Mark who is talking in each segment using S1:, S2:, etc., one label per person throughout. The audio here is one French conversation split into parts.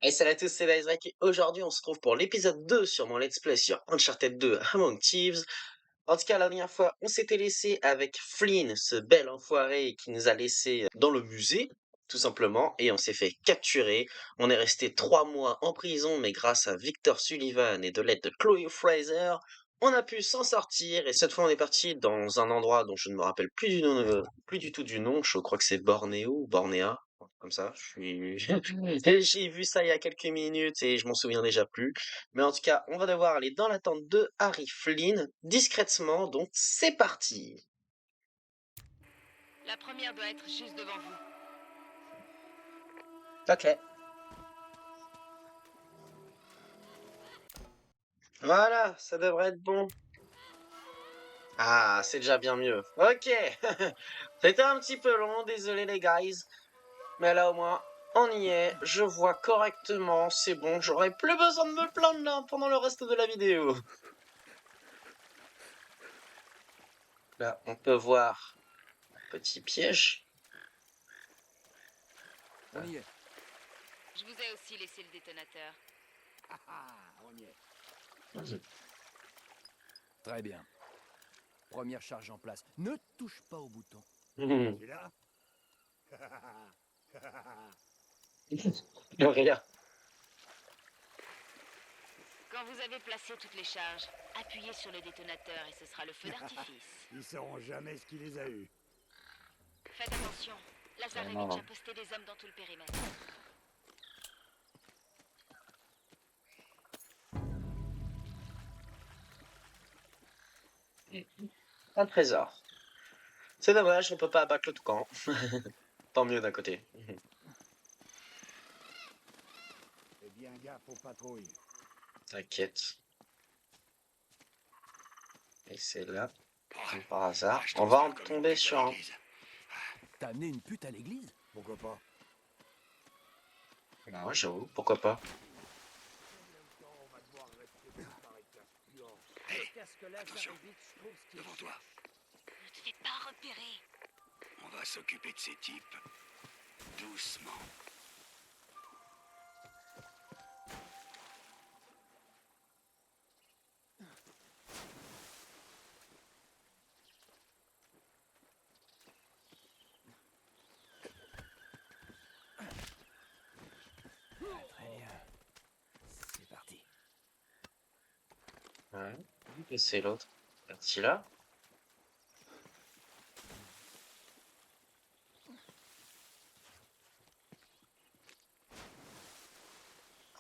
S1: Et salut à tous, c'est Isaac et aujourd'hui on se retrouve pour l'épisode 2 sur mon let's play sur Uncharted 2 Among Thieves. En tout cas, la dernière fois, on s'était laissé avec Flynn, ce bel enfoiré qui nous a laissé dans le musée, tout simplement, et on s'est fait capturer. On est resté 3 mois en prison, mais grâce à Victor Sullivan et de l'aide de Chloe Fraser, on a pu s'en sortir. Et cette fois, on est parti dans un endroit dont je ne me rappelle plus du nom, plus du tout du nom. Je crois que c'est Bornéo ou Bornéa, comme ça. J'ai vu ça il y a quelques minutes et je m'en souviens déjà plus. Mais en tout cas, on va devoir aller dans la tente de Harry Flynn, discrètement, donc c'est parti.
S2: La première doit être juste devant vous.
S1: Ok. Voilà, ça devrait être bon. Ah, c'est déjà bien mieux. Ok. C'était un petit peu long, désolé les guys. Mais là au moins, on y est. Je vois correctement, c'est bon. J'aurai plus besoin de me plaindre là pendant le reste de la vidéo. Là, on peut voir un petit piège.
S3: On y est.
S2: Je vous ai aussi laissé le détonateur.
S3: Ah ah, on y est. Très bien. Première charge en place. Ne touche pas au bouton.
S1: Mhm.
S3: Tu es là?
S1: Rien.
S2: Quand vous avez placé toutes les charges, appuyez sur le détonateur et ce sera le feu d'artifice.
S3: Ils sauront jamais ce qui les a eus.
S2: Faites attention, Lazarevitch a posté des hommes dans tout le périmètre.
S1: Un trésor. C'est dommage, on peut pas abattre le toucan. Tant mieux d'un côté.
S3: Fais bien gaffe aux patrouilles.
S1: T'inquiète. Et c'est là, comme par hasard. On va en tomber sur un.
S3: T'as amené une pute à l'église? Pourquoi pas?
S1: Bah ouais, j'avoue, pourquoi pas.
S4: Devant toi.
S2: Ne te fais pas repérer.
S4: On va s'occuper de ces types. Doucement.
S3: Très bien. C'est parti.
S1: Ouais. Et c'est l'autre. Parti là.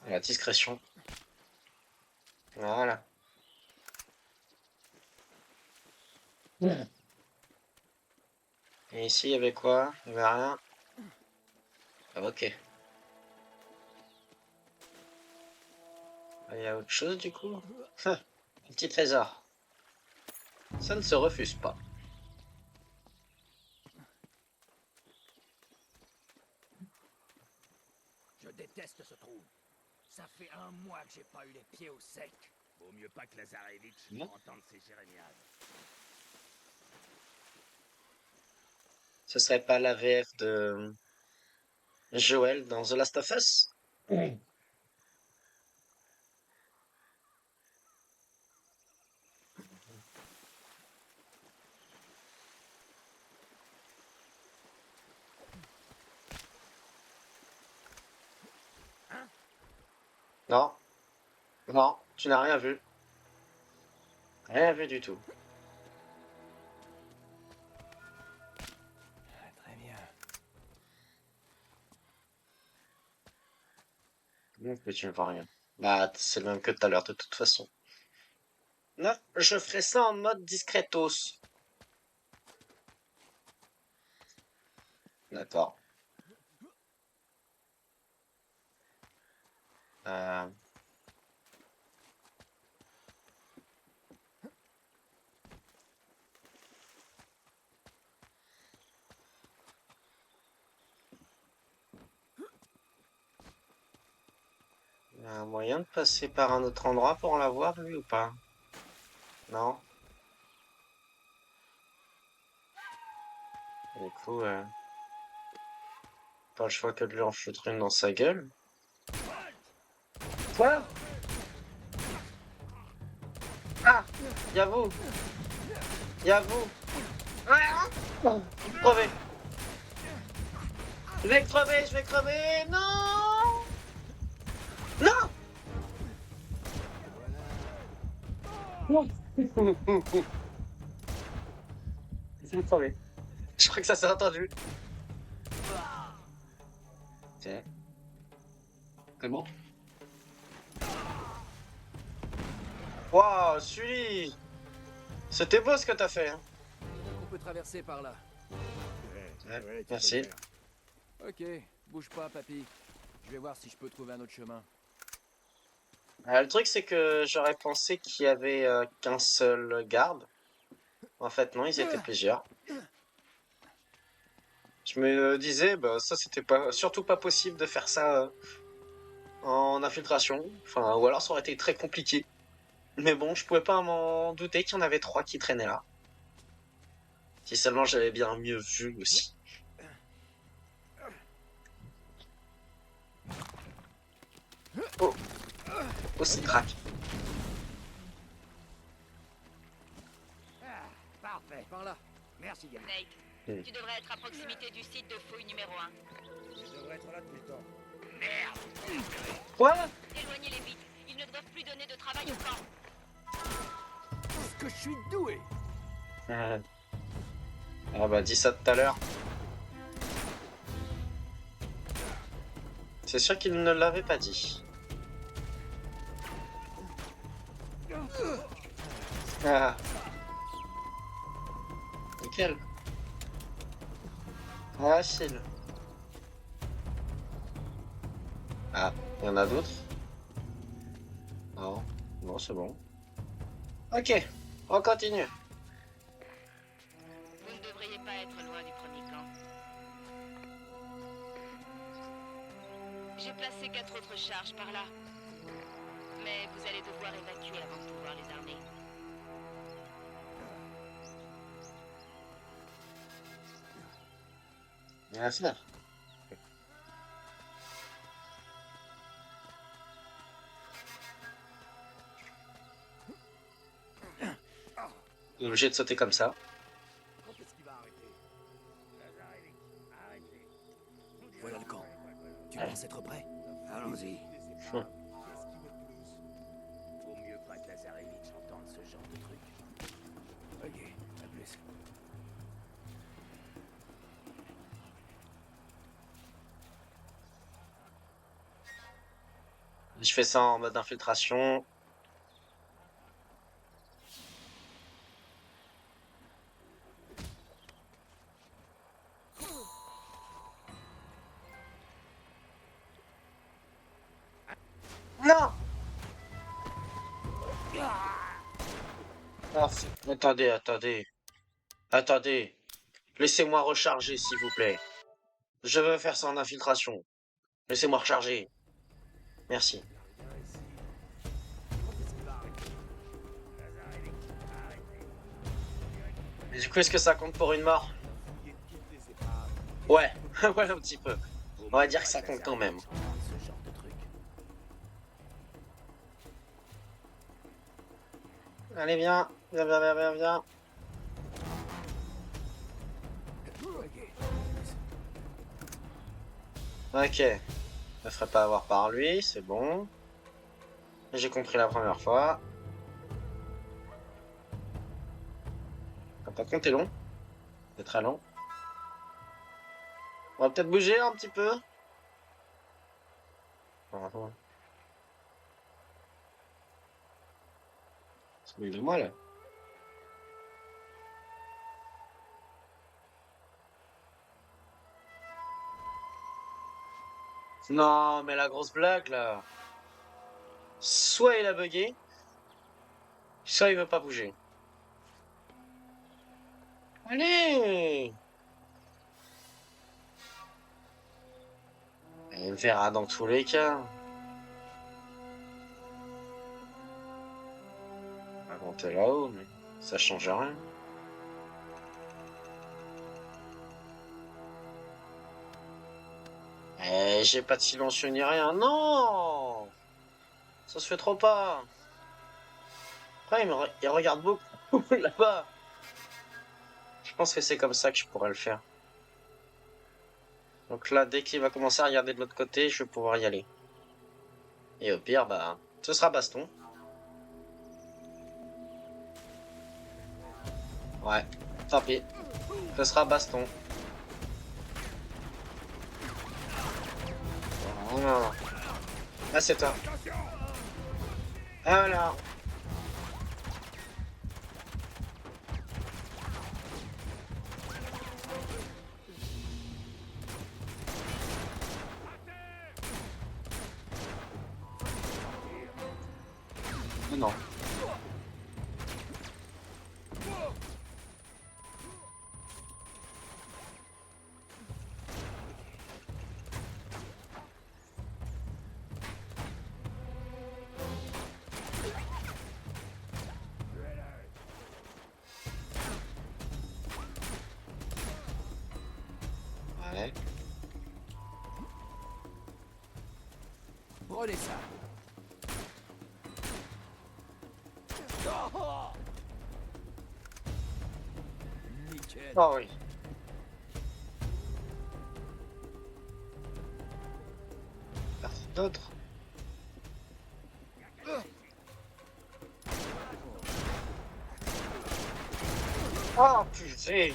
S1: La discrétion. Voilà. Et ici, il y avait quoi? Il y avait rien. Ah, ok. Il y a autre chose du coup? Un petit trésor. Ça ne se refuse pas.
S3: Je déteste ce trou. Ça fait 1 mois que j'ai pas eu les pieds au sec. Vaut mieux pas que Lazarevitch entende ses jérémiades.
S1: Ce serait pas la VF de Joel dans The Last of Us? Non, non, tu n'as rien vu. Rien vu du tout.
S3: Très bien.
S1: Non plus, tu ne vois rien. Bah, c'est le même que tout à l'heure de toute façon. Non, je ferai ça en mode discretos. D'accord. Euh... Il y a un moyen de passer par un autre endroit pour l'avoir, lui, ou pas? Non? Du coup, pas le choix que de lui en foutre une dans sa gueule. Quoi? Ah! Y'a vous! Y'a vous! Ah! Crever! Je vais crever! Je vais crever! Non! Non! Non! Je vais crever. Je crois que ça s'est entendu. C'est bon. Waouh, suis! C'était beau ce que t'as fait, hein.
S3: On peut traverser par là.
S1: Ouais, merci.
S3: Ok, bouge pas, papy. Je vais voir si je peux trouver un autre chemin.
S1: Le truc, c'est que j'aurais pensé qu'il y avait qu'un seul garde. En fait, non, ils étaient plusieurs. Je me disais, bah, ça, c'était pas, surtout pas possible de faire ça en infiltration. Enfin, ou alors ça aurait été très compliqué. Mais bon, je pouvais pas m'en douter qu'il y en avait 3 qui traînaient là. Si seulement j'avais bien mieux vu aussi. Oh, oh, c'est crack.
S3: Ah, parfait. Par là. Merci, gamin.
S2: Nate, tu devrais être à proximité du site de fouille numéro 1.
S3: Je devrais être là depuis le temps.
S1: Quoi?
S2: Éloignez-les vite. Ils ne doivent plus donner de travail au camp.
S3: Est-ce que je suis doué?
S1: Ah bah, dis ça tout à l'heure. C'est sûr qu'il ne l'avait pas dit. Ah. Nickel. Facile. Ah, il y en a d'autres? Non, non, c'est bon. Ok, on continue.
S2: Vous ne devriez pas être loin du premier camp. J'ai placé 4 autres charges par là. Mais vous allez devoir évacuer avant de pouvoir les armer.
S1: Rien à faire. Obligé de sauter comme ça.
S3: Quand est-ce qu'il va arrêter? Arrêtez. Voilà le camp. Tu penses être prêt? Allons-y.
S1: Hum.
S3: Vaut mieux pas que Lazarevitch entende ce genre de truc. Ok, à plus.
S1: Je fais ça en mode infiltration. Non! Ah, attendez, attendez. Attendez. Laissez-moi recharger, s'il vous plaît. Je veux faire ça en infiltration. Laissez-moi recharger. Merci. Et du coup, est-ce que ça compte pour une mort? Ouais, ouais, un petit peu. On va dire que ça compte quand même.
S3: Ce genre de truc.
S1: Allez, viens. Viens, viens, viens, viens, viens. Ok. Je me ferai pas avoir par lui, c'est bon. J'ai compris la première fois. Par contre, t'es long. C'est très long. On va peut-être bouger un petit peu. C'est de moi là. Non, mais la grosse blague là. Soit il a bugué, soit il veut pas bouger. Allez! Il me verra dans tous les cas. Avant t'es là-haut, mais ça change rien. J'ai pas de silencieux ni rien. Non! Ça se fait trop pas. Après, il regarde beaucoup là-bas. Je pense que c'est comme ça que je pourrais le faire. Donc là, dès qu'il va commencer à regarder de l'autre côté, je vais pouvoir y aller. Et au pire, bah, ce sera baston. Ouais, tant pis. Ce sera baston. Voilà. Là, c'est toi. Ah, voilà. Non. Ouais.
S3: Prenez ça. Oh, nickel.
S1: Oh oui. Personne d'autre. Oh putain.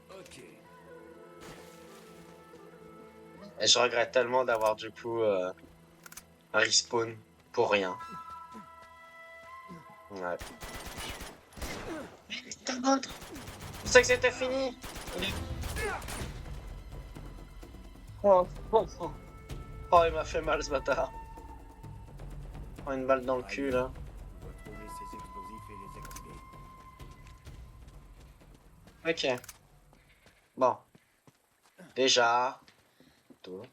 S3: Ok.
S1: Et je regrette tellement d'avoir du coup un respawn pour rien. Ouais. Putain d'autre. Je sais que c'était fini. Oh, oh, oh. Oh, il m'a fait mal ce bâtard. Oh, une balle dans le cul là.
S3: On doit trouver ces explosifs et les activer.
S1: Ok. Bon. Déjà. Tout.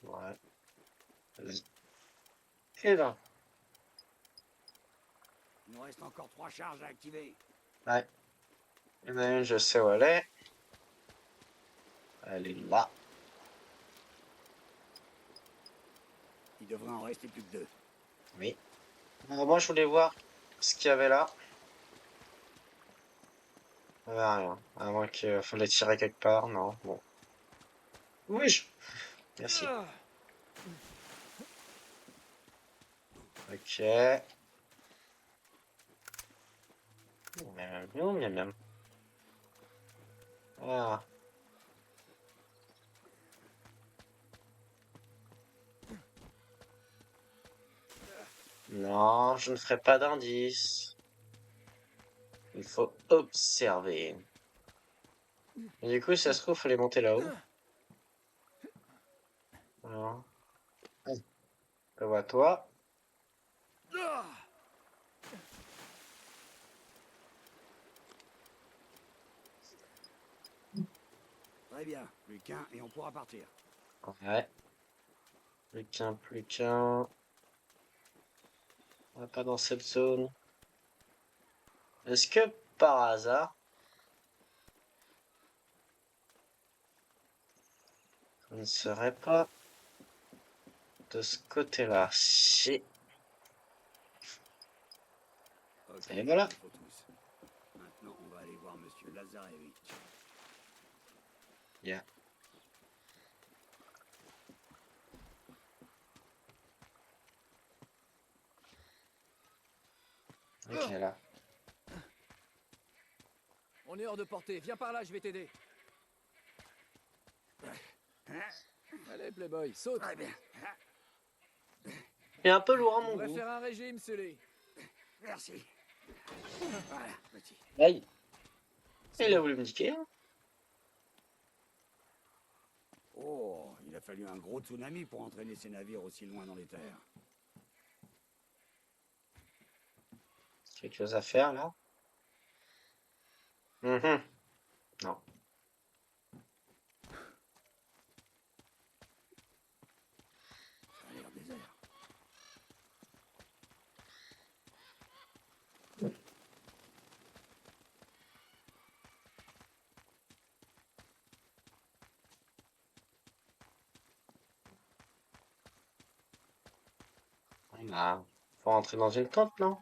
S1: Ouais. Vas-y. Et ben.
S3: Il nous reste encore 3 charges à activer.
S1: Ouais. Il y en a une, je sais où elle est. Elle est là.
S3: Il devrait en rester plus que 2.
S1: Oui. Alors, moi, je voulais voir ce qu'il y avait là. Il n'y avait rien. À moins qu'il fallait tirer quelque part. Non. Bon. Oui. Merci. Ok. Miam, miam, miam, miam. Ah. Non, je ne ferai pas d'indice. Il faut observer. Et du coup, si ça se trouve, il fallait monter là-haut. Alors. Je vois toi.
S3: Très bien. Plus qu'un et on pourra partir.
S1: Ouais. Plus qu'un, plus qu'un. On va pas dans cette zone. Est-ce que par hasard, ça ne serait pas de ce côté-là? Si.
S3: Ok.
S1: Et voilà.
S3: Il faut tous. Maintenant, on va aller voir Monsieur Lazarevitch.
S1: Yeah. Ok, là.
S5: On est hors de portée. Viens par là, je vais t'aider. Allez, Playboy, saute.
S3: Très bien.
S1: Il est un peu lourd à
S5: Tu
S1: mon
S5: devrais
S1: goût.
S5: faire un régime, Sully.
S3: Merci. Voilà, petit.
S1: Aïe.
S5: C'est
S1: Il a
S5: bon.
S1: voulu me niquer. Hein.
S3: Oh, il a fallu un gros tsunami pour entraîner ces navires aussi loin dans les terres.
S1: Quelque chose à faire là. Mhm. Non. Ah, faut rentrer dans une tente, non?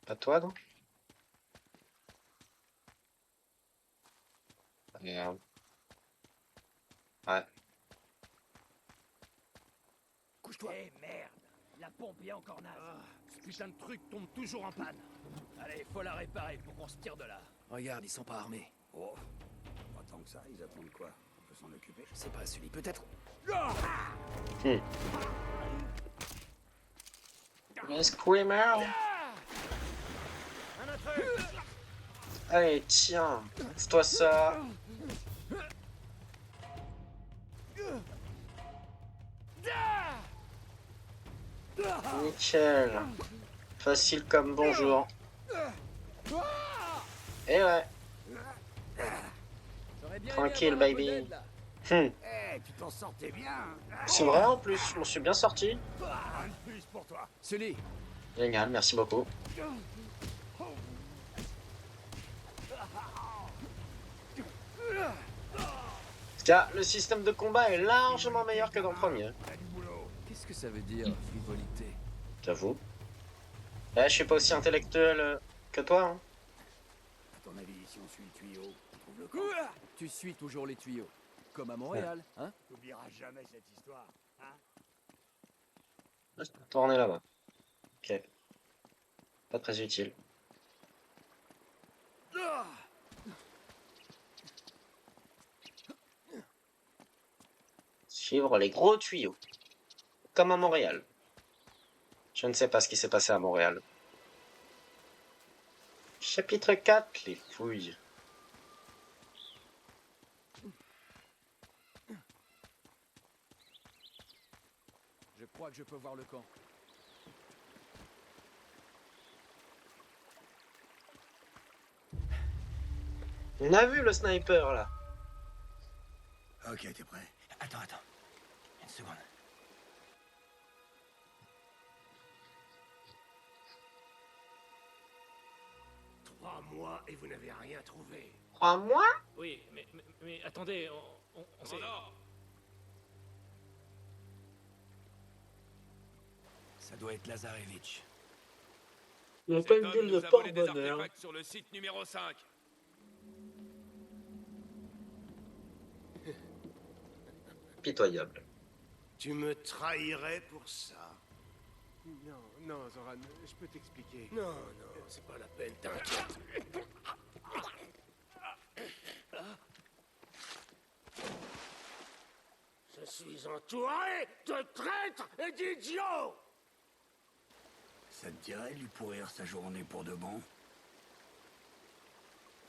S1: Pas toi, non? Merde. Ouais.
S3: Couche-toi. Eh merde, la pompe est encore naze. Ce putain de truc tombe toujours en panne. Allez, faut la réparer pour qu'on se tire de là.
S5: Regarde, ils sont pas armés.
S3: Oh, pas tant que ça, ils attendent quoi? On peut s'en occuper.
S5: Je sais pas, Sully, peut-être.
S1: Hmm. Le Screamer.
S3: Un intrus.
S1: Allez, tiens, c'est toi ça. Nickel. Facile comme bonjour. Et ouais,
S5: J'aurais bien
S1: tranquille,
S5: aimé avoir un peu
S1: baby.
S5: d'aide, là.
S3: Eh, tu t'en sortais bien.
S1: C'est vrai en plus, je m'en suis bien sorti.
S3: Un de plus pour toi.
S5: Sully,
S1: Génial, merci beaucoup. En tout cas, le système de combat est largement meilleur que dans le premier,
S3: T'as du boulot.
S5: qu'est-ce que ça veut dire, frivolité?
S1: j'avoue. Eh, je suis pas aussi intellectuel que toi, hein.
S3: À ton avis, si on suit le tuyau, on trouve le camp.
S5: Tu suis toujours les tuyaux. Comme à Montréal, hein?
S3: T'oublieras jamais cette histoire, hein?
S1: Tourner là-bas. Ok. Pas très utile. Suivre les gros tuyaux. Comme à Montréal. Je ne sais pas ce qui s'est passé à Montréal. Chapitre 4, les fouilles.
S5: Je crois que je peux voir le camp.
S1: On a vu le sniper là.
S3: Ok, t'es prêt? Attends. Une seconde. 3 mois et vous n'avez rien trouvé.
S1: 3 mois?
S6: Oui, mais attendez, on s'est...
S5: Ça doit être Lazarevitch.
S1: Il n'y a
S6: Cet
S1: pas une
S6: homme
S1: gueule de
S6: nous a volé des
S1: porte-bonheur.
S6: artefacts sur le site numéro 5.
S1: Pitoyable.
S4: Tu me trahirais pour ça.
S7: Non, Zoran, je peux t'expliquer.
S3: Non, c'est pas la peine, t'inquiète. Je suis entouré de traîtres et d'idiots. Ça te dirait de lui pourrir sa journée pour de bon?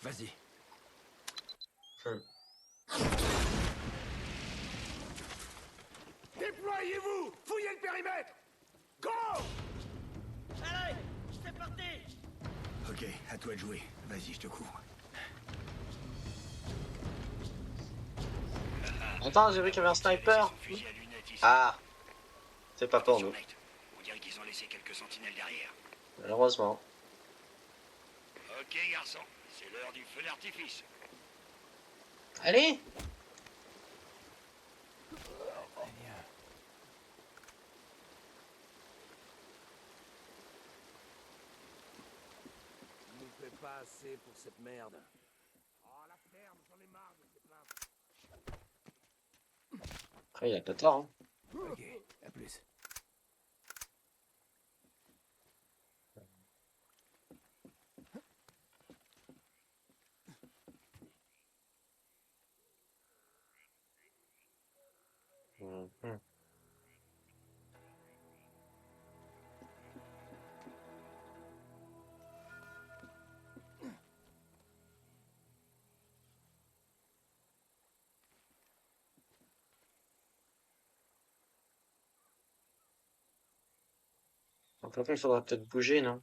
S5: Vas-y.
S3: Déployez-vous! Fouillez le périmètre! Go!
S2: Allez, c'est parti.
S3: Ok, à toi de jouer. Vas-y, je te couvre.
S1: Attends, j'ai vu qu'il y avait un sniper.
S4: Fusil à lunettes ici.
S1: Ah, c'est pas pour nous,
S4: On dirait qu'ils ont laissé quelques sentinelles derrière.
S1: malheureusement.
S4: Ok, garçon, c'est l'heure du feu d'artifice.
S1: Allez!
S5: Il nous fait pas assez pour cette merde.
S3: Oh, la ferme, j'en ai marre de ces plaintes.
S1: Après, il a pas tort, hein.
S5: Ok, à plus.
S1: Mhm. Donc après, il faudra peut-être bouger, non?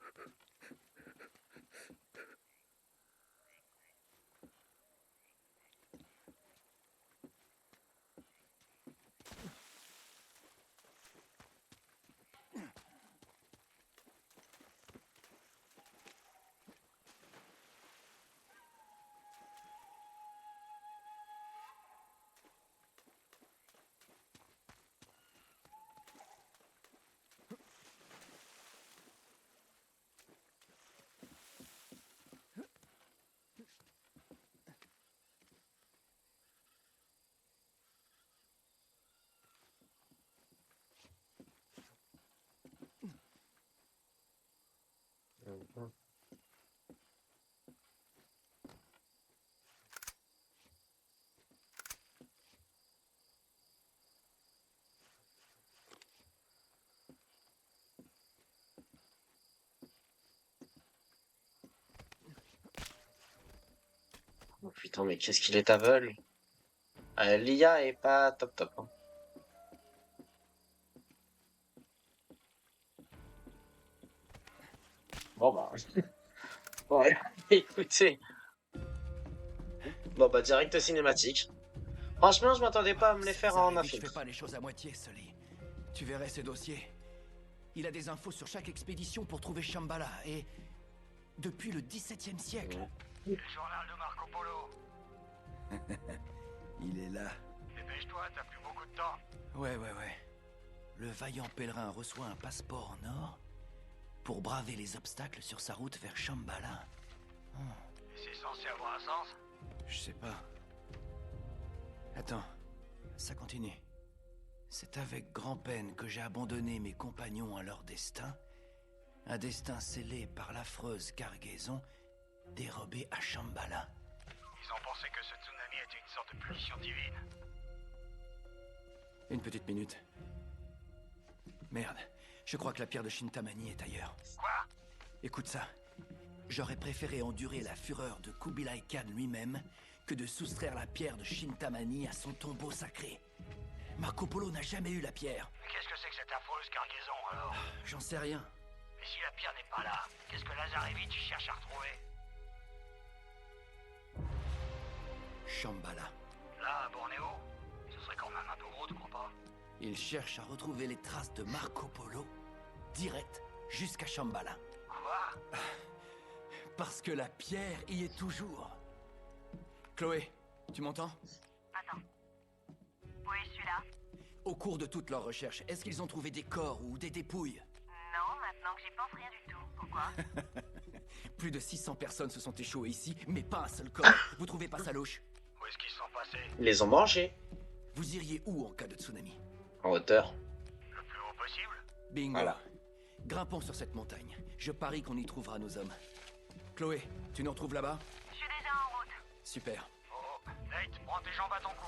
S1: putain, mais qu'est-ce qu'il est aveugle. L'IA est pas top top. Hein. Bon bah. Ouais, écoutez. Bon bah direct cinématique. Franchement, je m'attendais pas à me les faire en
S5: Zarevitch
S1: infiltre.
S5: fait pas les choses à moitié, Sully. Tu verrais ses dossiers. Il a des infos sur chaque expédition pour trouver Shambhala, et... depuis le XVIIe siècle.
S4: Le journal de Marco Polo.
S5: Il est là.
S4: Dépêche-toi, t'as plus beaucoup de temps.
S5: Ouais. Le vaillant pèlerin reçoit un passeport en or pour braver les obstacles sur sa route vers Shambhala.
S4: C'est censé avoir un sens.
S5: Je sais pas. Attends, ça continue. C'est avec grand-peine que j'ai abandonné mes compagnons à leur destin. Un destin scellé par l'affreuse cargaison dérobée à Shambhala.
S4: Ils ont pensé que ce tsunami était une sorte de punition divine.
S5: Une petite minute. Merde, je crois que la pierre de Shintamani est ailleurs.
S4: Quoi?
S5: Écoute ça. J'aurais préféré endurer la fureur de Kubilai Khan lui-même que de soustraire la pierre de Shintamani à son tombeau sacré. Marco Polo n'a jamais eu la pierre.
S4: Mais qu'est-ce que c'est que cette affreuse cargaison alors?
S5: J'en sais rien.
S4: Et si la pierre n'est pas là, qu'est-ce que Lazarevitch cherche à retrouver?
S5: Shambhala.
S4: Là, à Bornéo? Ce serait quand même un peu gros, tu crois pas?
S5: Il cherche à retrouver les traces de Marco Polo, direct jusqu'à Shambhala.
S4: Quoi?
S5: Parce que la pierre y est toujours. Chloé, tu m'entends?
S2: Attends. Oui, je suis là.
S5: Au cours de toute leur recherche, est-ce qu'ils ont trouvé des corps ou des dépouilles?
S2: Non, maintenant que j'y pense, rien du tout. Pourquoi?
S5: Plus de 600 personnes se sont échouées ici, mais pas un seul corps. Vous trouvez pas ça louche?
S4: Où est-ce qu'ils sont passés?
S1: Ils les ont mangés.
S5: Vous iriez où en cas de tsunami?
S1: En hauteur.
S4: Le plus haut possible?
S5: Bingo.
S1: Voilà.
S5: Grimpons sur cette montagne. Je parie qu'on y trouvera nos hommes. Chloé, tu nous retrouves là-bas?
S2: Je suis déjà en route.
S5: Super.
S4: Oh, Nate, prends tes jambes à ton cou.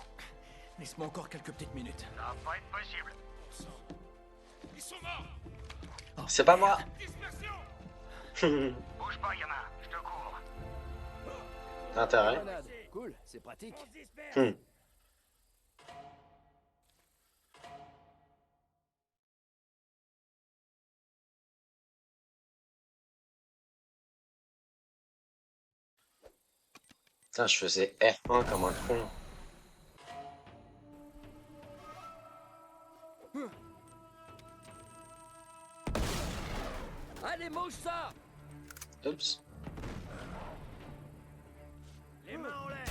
S5: Laisse-moi encore quelques petites minutes.
S4: Ça va pas être possible.
S6: Ils sont morts.
S1: C'est pas moi.
S6: Dispersion.
S4: Bouge pas, gamin, je te couvre.
S1: Intérêt.
S5: Grenade. Cool, c'est pratique.
S1: Hmm. Putain, je faisais R1 comme un con.
S5: Allez, mange ça!
S1: Oups.
S3: Les mains en l'air.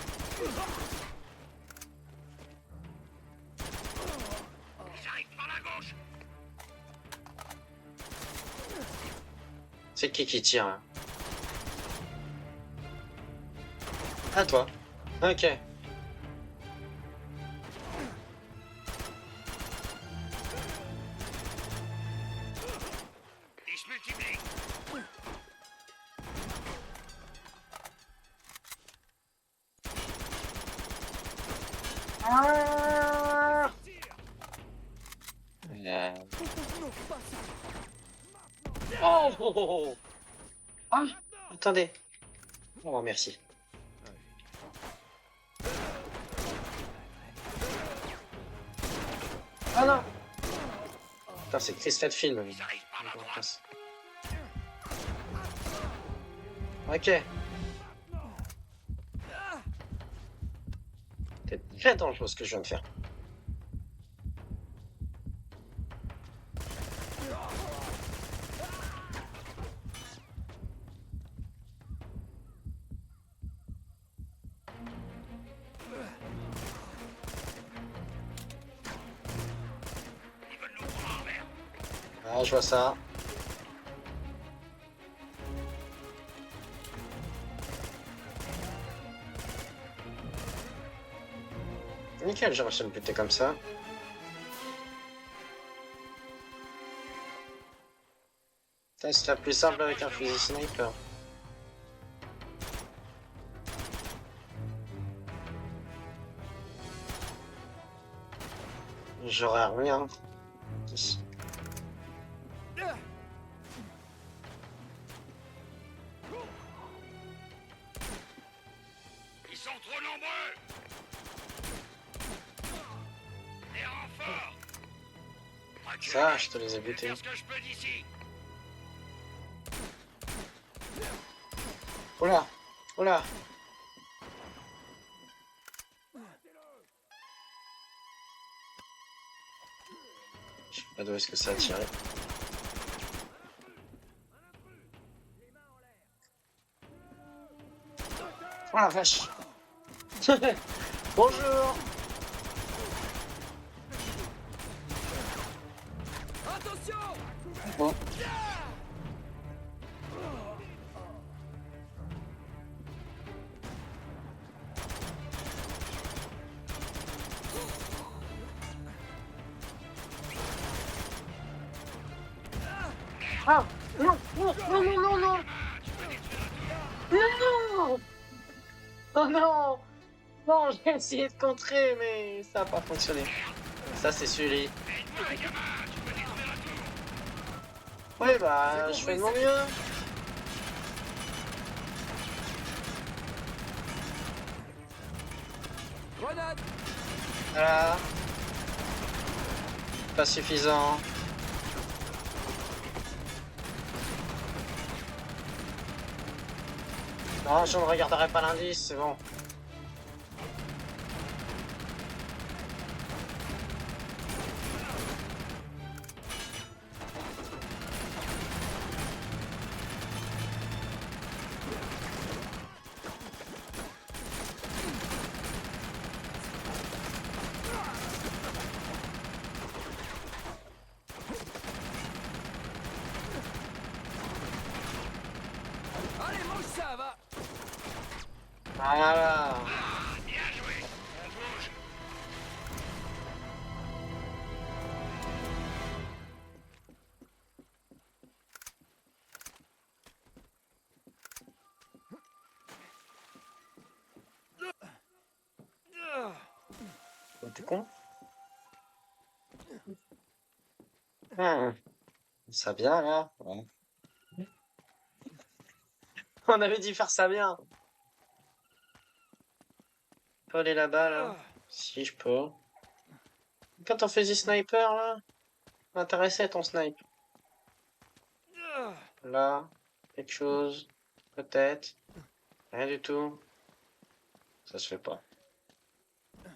S4: Ils arrivent par la gauche.
S1: C'est qui tire hein? Ah toi. Ok.
S4: Ils se multiplient.
S1: Euh. Oh, oh, oh, oh. Ah, attendez. Oh, merci. Ah non. Putain, c'est Chris Redfield.
S4: Ils arrivent par la droite.
S1: Ok. C'est très dangereux ce que je viens de faire.
S4: Ils veulent nous prendre en mer.
S1: Ah, je vois ça. Nickel, j'ai réussi à me buter comme ça. Ça serait plus simple avec un fusil sniper. J'aurais rien.
S4: Ils sont sont trop nombreux. Les renforts. Ok,
S1: Ça, je te les ai
S4: je vais
S1: butés.
S4: faire ce que je peux d'ici.
S1: Oh là! Oh là! Je sais pas d'où est-ce que ça a tiré. Oh la vache! Bonjour! Bon. Ah! Non! Non! Non! Non! Non! Non! Non! Oh non! Non, j'ai essayé de contrer, mais ça n'a pas fonctionné. Ça, c'est Sully. Ouais, bah, je fais de mon mieux. Voilà. Pas suffisant. Non, je ne regarderai pas l'indice, c'est bon.
S5: Allez, mange ça, va.
S1: Voilà.
S4: Bien joué. On bouge.
S1: Oh, t'es con? Ah, ça bien, là? Ouais. On avait dit faire ça bien. Je peux aller là-bas, là? Si, je peux. Quand on faisait sniper, là, m'intéressait ton snipe. Là, quelque chose, peut-être. Rien du tout. Ça se fait pas.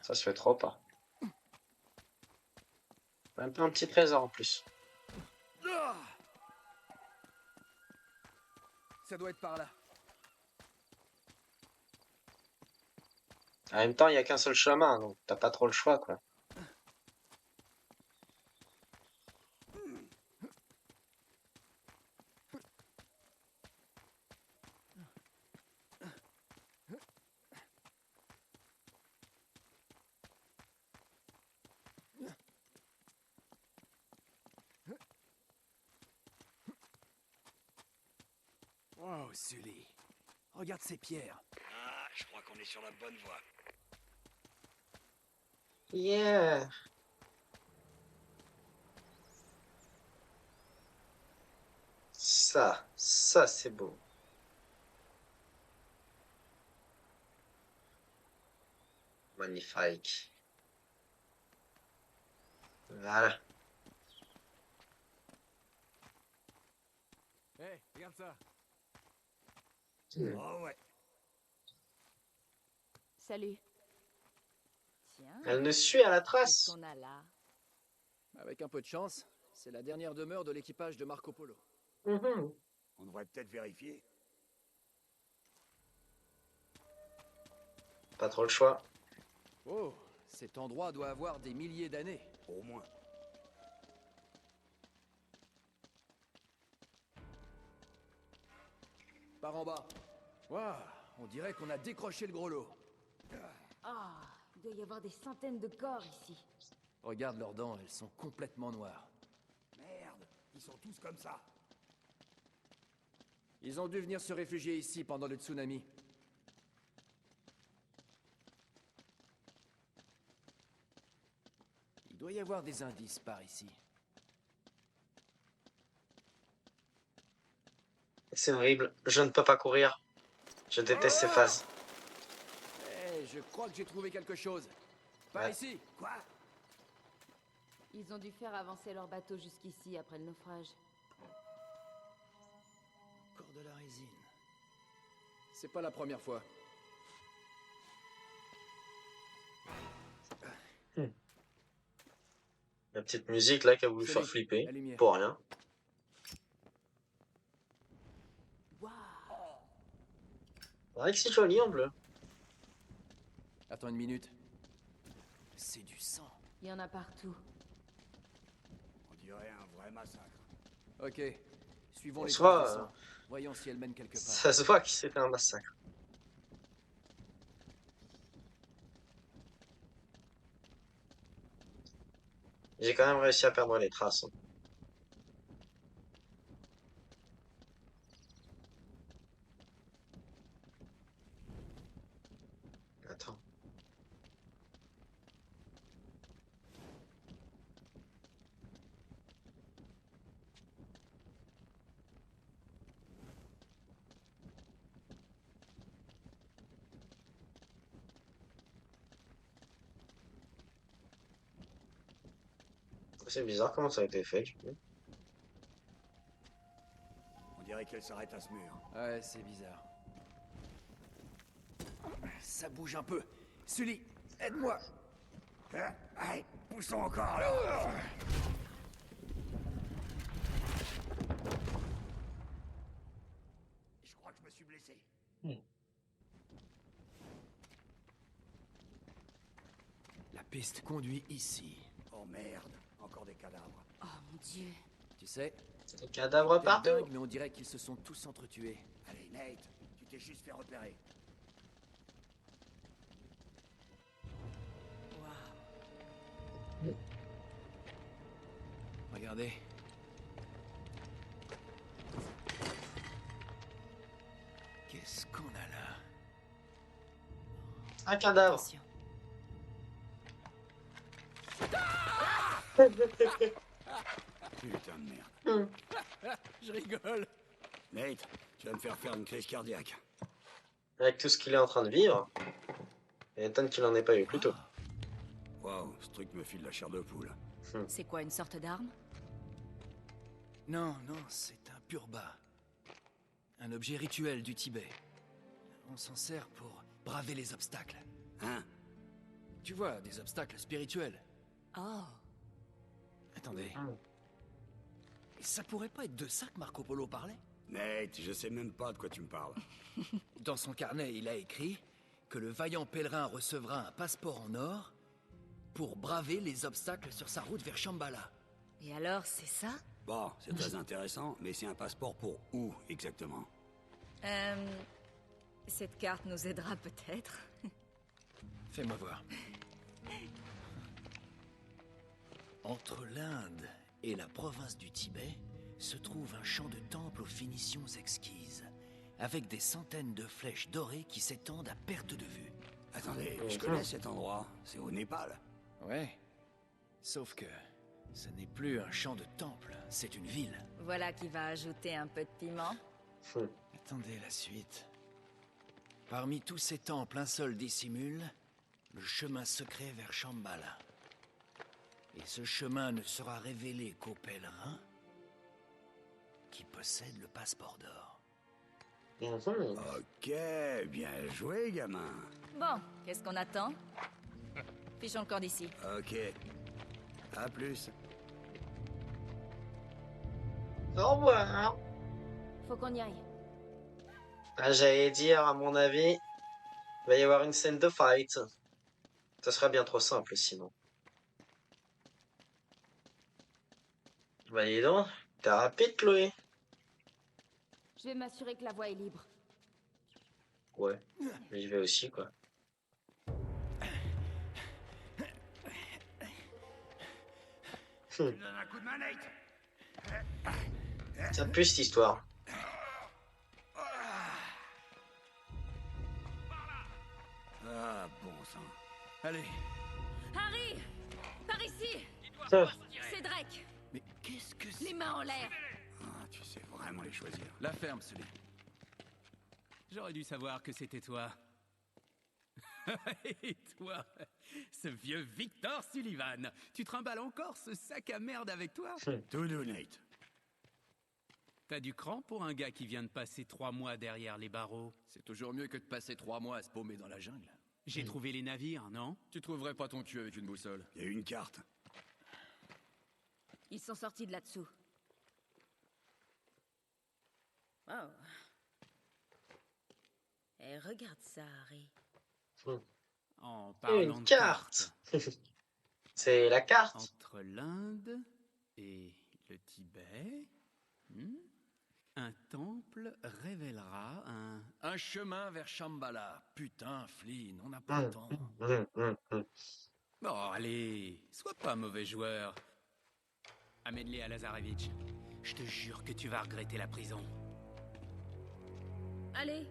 S1: Ça se fait trop pas. Même pas un petit trésor en plus.
S5: Ça doit être par là.
S1: En même temps, il y a qu'un seul chemin, donc t'as pas trop le choix, quoi.
S5: Wow, Sully. Regarde ces pierres.
S4: Ah, je crois qu'on est sur la bonne voie.
S1: Yeah. Ça c'est beau. Magnifique. Voilà.
S7: Hé, regarde ça.
S3: Oh ouais.
S2: Salut. Tiens,
S1: Elle ne suit à la
S2: qu'est-ce
S1: trace.
S2: qu'on a là?
S5: Avec un peu de chance, c'est la dernière demeure de l'équipage de Marco Polo.
S1: Mhm.
S3: On devrait peut-être vérifier.
S1: Pas trop le choix.
S5: Oh, cet endroit doit avoir des milliers d'années.
S3: Au moins.
S5: Par en bas. Waouh, on dirait qu'on a décroché le gros lot.
S2: Ah, il doit y avoir des centaines de corps ici.
S5: Regarde leurs dents, elles sont complètement noires.
S3: Merde, ils sont tous comme ça.
S5: Ils ont dû venir se réfugier ici pendant le tsunami. Il doit y avoir des indices par ici.
S1: C'est horrible. Je ne peux pas courir. Je déteste ces phases.
S8: Je crois que j'ai trouvé quelque chose. Par
S1: Ouais.
S8: ici.
S3: Quoi?
S2: Ils ont dû faire avancer leur bateau jusqu'ici après le naufrage.
S5: Encore de la résine.
S8: C'est pas la première fois.
S1: La petite musique là qui a voulu
S8: C'est
S1: faire
S8: lui,
S1: flipper.
S8: la lumière.
S1: Pour rien.
S2: Waouh!
S1: Ouais, que c'est joli en bleu.
S8: Attends une minute.
S5: C'est du sang.
S2: Il y en a partout.
S3: On dirait un vrai massacre.
S8: Ok. Suivons
S1: En
S8: les
S1: soi,
S8: traces du sang. Voyons si elles mènent quelque part.
S1: Ça se voit que c'était un massacre. J'ai quand même réussi à perdre les traces. Hein. Attends. C'est bizarre comment ça a été fait, du coup.
S3: On dirait qu'elle s'arrête à ce mur.
S8: Ouais, c'est bizarre. Ça bouge un peu. Sully, aide-moi.
S3: Allez, poussons encore là. Je crois que je me suis blessé.
S5: La piste conduit ici.
S3: Oh merde, encore des cadavres.
S2: Oh mon dieu.
S8: Tu sais,
S1: Des cadavres
S8: t'es
S1: partout.
S8: dingue, mais on dirait qu'ils se sont tous entretués.
S3: Allez, Nate, tu t'es juste fait repérer.
S5: Regardez. Qu'est-ce qu'on a là?
S1: Un cadavre.
S2: Attention.
S3: Putain de merde.
S8: Je rigole.
S3: Nate, tu vas me faire une crise cardiaque.
S1: Avec tout ce qu'il est en train de vivre. Il étonne qu'il en ait pas eu plus tôt.
S3: Waouh, ce truc me file la chair de poule.
S2: C'est quoi, une sorte d'arme?
S5: Non, non, c'est un purba. Un objet rituel du Tibet. On s'en sert pour braver les obstacles.
S3: Hein?
S5: Tu vois, des obstacles spirituels.
S2: Oh.
S5: Attendez.
S1: Ah.
S5: Ça pourrait pas être de ça que Marco Polo parlait?
S3: Nate, je sais même pas de quoi tu me parles.
S5: Dans son carnet, il a écrit que le vaillant pèlerin recevra un passeport en or pour braver les obstacles sur sa route vers Shambhala.
S2: Et alors, c'est ça?
S3: Bon, c'est très intéressant, mais c'est un passeport pour où exactement?
S2: Cette carte nous aidera peut-être.
S5: Fais-moi voir. Entre l'Inde et la province du Tibet se trouve un champ de temple aux finitions exquises, avec des centaines de flèches dorées qui s'étendent à perte de vue.
S3: Attendez, je connais cet endroit. C'est au Népal.
S5: Ouais. Sauf que ce n'est plus un champ de temple, c'est une ville.
S2: Voilà qui va ajouter un peu de piment.
S5: Attendez la suite. Parmi tous ces temples, un seul dissimule le chemin secret vers Shambhala. Et ce chemin ne sera révélé qu'aux pèlerins qui possèdent le passeport d'or.
S3: Ok, bien joué, gamin.
S2: Bon, qu'est-ce qu'on attend? Fichons le corps d'ici.
S3: Ok. À plus.
S1: Au revoir.
S2: Faut qu'on y aille.
S1: Ah, j'allais dire, à mon avis, il va y avoir une scène de fight. Ça serait bien trop simple sinon. Bah dis donc, t'es rapide Chloé.
S2: Je vais m'assurer que la voie est libre.
S1: Ouais, j'y vais aussi quoi.
S3: Tu me donnes un coup de main, Nate?
S1: Ça pue cette histoire.
S3: Ah, bon sang.
S5: Allez,
S2: Harry! Par ici!
S1: Tiens,
S2: C'est Drake!
S5: mais qu'est-ce que c'est?
S2: Les mains en l'air!
S3: Ah, tu sais vraiment les choisir.
S8: La ferme, Sully.
S9: J'aurais dû savoir que c'était toi. Et toi, ce vieux Victor Sullivan, tu trimbales encore ce sac à merde avec toi?
S3: Tout doux, Nate.
S9: T'as du cran pour un gars qui vient de passer 3 mois derrière les barreaux?
S8: C'est toujours mieux que de passer 3 mois à se paumer dans la jungle.
S9: J'ai trouvé les navires, non?
S8: Tu trouverais pas ton cul avec une boussole.
S3: Il y a une carte.
S10: Ils sont sortis de là-dessous. Oh. Et regarde ça, Harry.
S9: En parlant
S1: Une
S9: de
S1: carte. C'est la carte.
S9: entre l'Inde et le Tibet, un temple révélera un...
S8: Un chemin vers Shambhala. Putain, Flynn, on n'a pas le temps.
S9: Bon, allez, sois pas mauvais joueur. Amène-les à Lazarevitch. Je te jure que tu vas regretter la prison.
S10: Allez.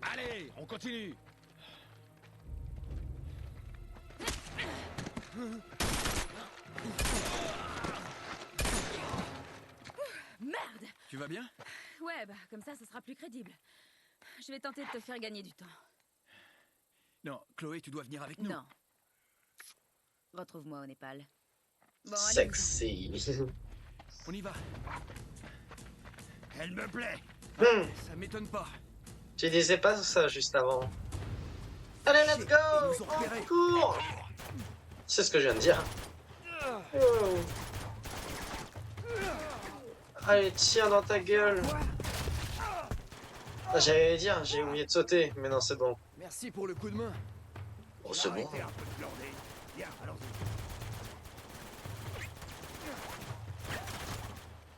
S8: Allez, on continue.
S10: Merde!
S8: Tu vas bien?
S10: Ouais, bah, comme ça sera plus crédible. Je vais tenter de te faire gagner du temps.
S8: Non, Chloé, tu dois venir avec nous.
S10: Non. Retrouve-moi au Népal. Bon, allez.
S1: Sexy.
S8: On y va. Elle me plaît. Ça m'étonne pas.
S1: Tu disais pas ça juste avant. Allez, let's
S8: Shit,
S1: go!
S8: ils nous ont
S1: On
S8: repérés.
S1: court! C'est ce que je viens de dire. Oh. Allez, tiens dans ta gueule. Ah, j'allais dire, j'ai oublié de sauter, mais non, c'est bon.
S8: Merci pour le coup de main.
S1: Oh, c'est bon.
S3: Arrêtez un peu de glander. Viens, allons-y.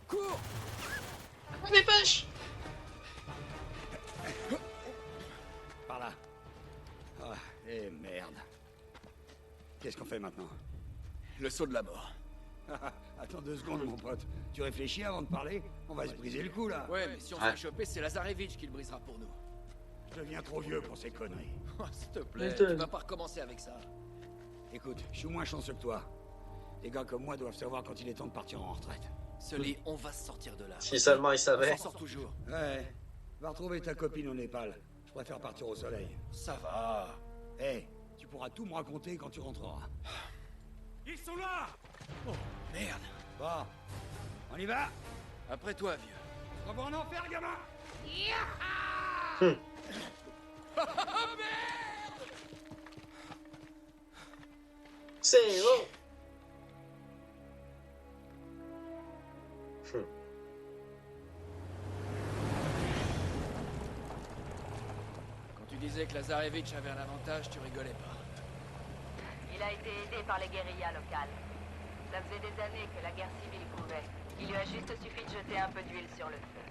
S8: Cours!
S1: Dépêche!
S3: Par là. Ah, et merde. Qu'est-ce qu'on fait maintenant?
S8: Le saut de la mort.
S3: Attends 2 secondes, mon pote. Tu réfléchis avant de parler? On va se briser le cou, là.
S8: Ouais, mais si on se
S1: Ouais.
S8: fait choper, c'est Lazarevitch qui le brisera pour nous.
S3: Je deviens trop vieux pour ces conneries.
S8: Oh, s'il te plaît,
S1: Putain.
S8: tu vas pas recommencer avec ça.
S3: Écoute, je suis moins chanceux que toi. Les gars comme moi doivent savoir quand il est temps de partir en retraite.
S8: Sully, on va se sortir de là.
S1: Si seulement il
S8: On
S1: savait.
S8: s'en sort toujours.
S3: Ouais. Va retrouver ta copine au Népal. Je préfère partir au soleil.
S8: Ça va.
S3: Hé, tu pourras tout me raconter quand tu rentreras.
S6: Ils sont là!
S8: Oh, merde.
S3: Bon, on y va?
S8: Après toi, vieux.
S3: On va en enfer, gamin!
S1: C'est bon.
S8: Quand tu disais que Lazarevitch avait un avantage, tu rigolais pas.
S2: Il a été aidé par les guérillas locales. Ça faisait des années que la guerre civile couvait. Il lui a juste suffi de jeter un peu d'huile sur le feu.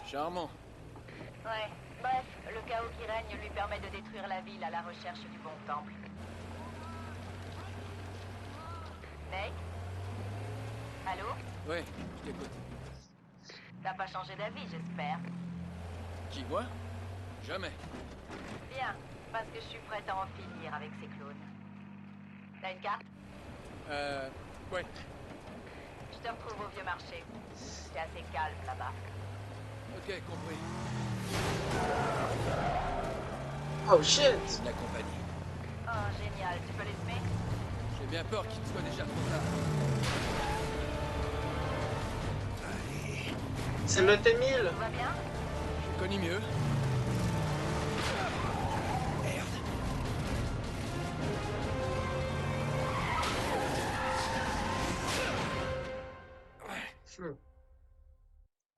S8: Charmant.
S2: Ouais, bref, le chaos qui règne lui permet de détruire la ville à la recherche du bon temple. Nate? Allô?
S8: Ouais, je t'écoute.
S2: T'as pas changé d'avis, j'espère.
S8: Qui, moi? Jamais.
S2: Bien, parce que je suis prête à en finir avec ces clones. T'as une carte?
S8: Ouais.
S2: Je te retrouve au vieux marché. C'est assez calme là-bas.
S8: Ok, compris.
S1: Oh shit!
S8: La compagnie.
S2: Oh, génial, tu peux les semer?
S8: J'ai bien peur qu'il soit déjà trop tard.
S1: C'est le T1000!
S2: Tout va bien?
S8: J'ai connu mieux. Merde.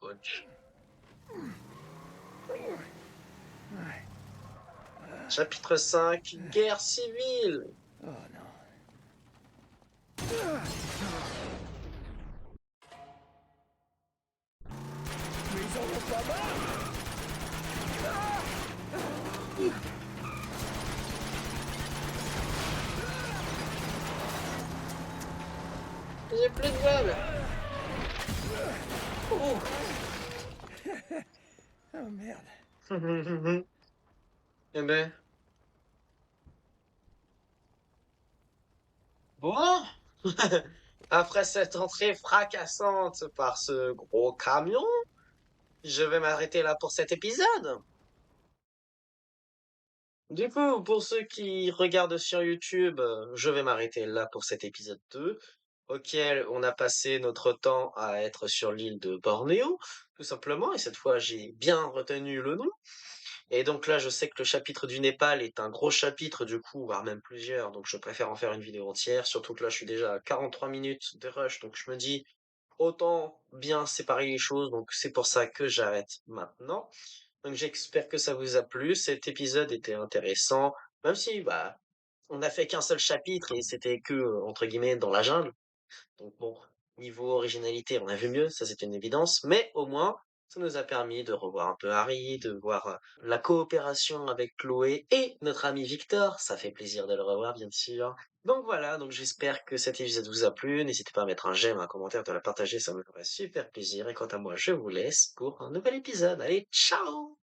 S1: Ouch. Chapitre 5, guerre civile.
S8: Oh non.
S3: Mais ils en ont pas marre!
S1: J'ai plus de balles. Oh.
S8: Oh merde.
S1: Eh ben. Bon. Après cette entrée fracassante par ce gros camion, je vais m'arrêter là pour cet épisode. Du coup, pour ceux qui regardent sur YouTube, je vais m'arrêter là pour cet épisode 2, auquel on a passé notre temps à être sur l'île de Bornéo, tout simplement, et cette fois j'ai bien retenu le nom. Et donc là, je sais que le chapitre du Népal est un gros chapitre du coup, voire même plusieurs, donc je préfère en faire une vidéo entière, surtout que là je suis déjà à 43 minutes de rush, donc je me dis autant bien séparer les choses, donc c'est pour ça que j'arrête maintenant. Donc j'espère que ça vous a plu, cet épisode était intéressant, même si bah on n'a fait qu'un seul chapitre et c'était que entre guillemets dans la jungle. Donc bon, niveau originalité, on a vu mieux, ça c'est une évidence, mais au moins, ça nous a permis de revoir un peu Harry, de voir la coopération avec Chloé et notre ami Victor, ça fait plaisir de le revoir bien sûr. Donc voilà, donc j'espère que cet épisode vous a plu, n'hésitez pas à mettre un j'aime, un commentaire, de la partager, ça me ferait super plaisir, et quant à moi, je vous laisse pour un nouvel épisode, allez, ciao!